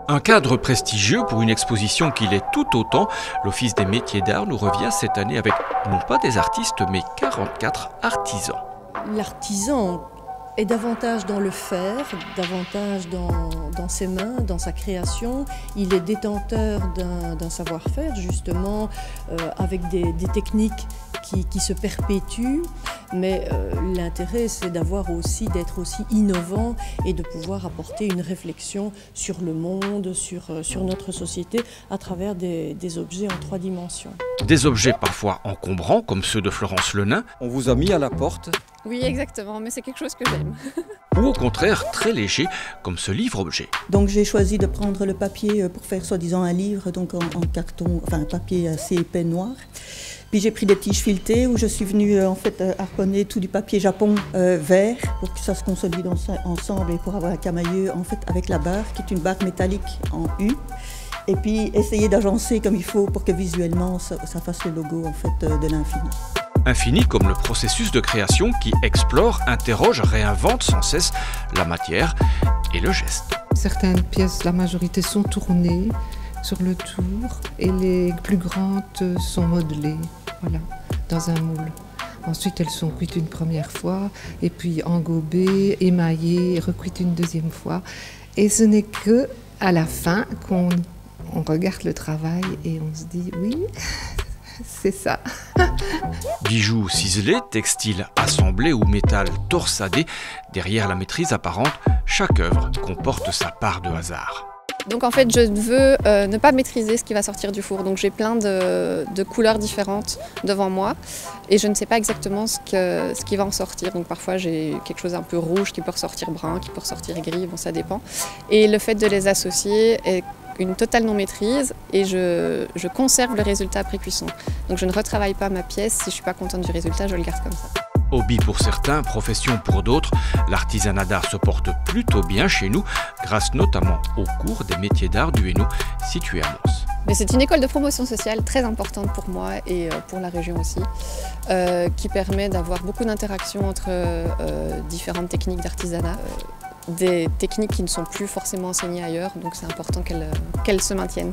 Un cadre prestigieux pour une exposition qui l'est tout autant. L'Office des métiers d'art nous revient cette année avec non pas des artistes mais 44 artisans. L'artisan est davantage dans le faire, davantage dans ses mains, dans sa création. Il est détenteur d'un savoir-faire justement avec des techniques qui se perpétuent. Mais l'intérêt, c'est d'être aussi innovant et de pouvoir apporter une réflexion sur le monde, sur notre société à travers des objets en 3 dimensions. Des objets parfois encombrants comme ceux de Florence Lenain. On vous a mis à la porte. Oui, exactement, mais c'est quelque chose que j'aime. Ou au contraire très léger comme ce livre-objet. Donc j'ai choisi de prendre le papier pour faire soi-disant un livre, donc en carton, enfin un papier assez épais noir. Puis j'ai pris des tiges filetées où je suis venue harponner tout du papier japon vert pour que ça se consolide ensemble et pour avoir un camailleux avec la barre qui est une barre métallique en U. Et puis essayer d'agencer comme il faut pour que visuellement ça fasse le logo de l'infini. Infini comme le processus de création qui explore, interroge, réinvente sans cesse la matière et le geste. Certaines pièces, la majorité, sont tournées sur le tour et les plus grandes sont modelées, voilà, dans un moule. Ensuite, elles sont cuites une première fois et puis engobées, émaillées, recuites une deuxième fois. Et ce n'est que à la fin qu'on regarde le travail et on se dit oui. C'est ça. Bijoux ciselés, textiles assemblés ou métal torsadé, derrière la maîtrise apparente, chaque œuvre comporte sa part de hasard. Donc en fait, je veux ne pas maîtriser ce qui va sortir du four. Donc j'ai plein de couleurs différentes devant moi et je ne sais pas exactement ce qui va en sortir. Donc parfois j'ai quelque chose un peu rouge qui peut ressortir brun, qui peut ressortir gris, bon ça dépend. Et le fait de les associer est une totale non-maîtrise et je conserve le résultat après cuisson. Donc je ne retravaille pas ma pièce, si je ne suis pas contente du résultat, je le garde comme ça. Hobby pour certains, profession pour d'autres, l'artisanat d'art se porte plutôt bien chez nous, grâce notamment au cours des métiers d'art du Hainaut, situé à Mons. Mais c'est une école de promotion sociale très importante pour moi et pour la région aussi, qui permet d'avoir beaucoup d'interactions entre différentes techniques d'artisanat. Des techniques qui ne sont plus forcément enseignées ailleurs, donc c'est important qu'elles se maintiennent.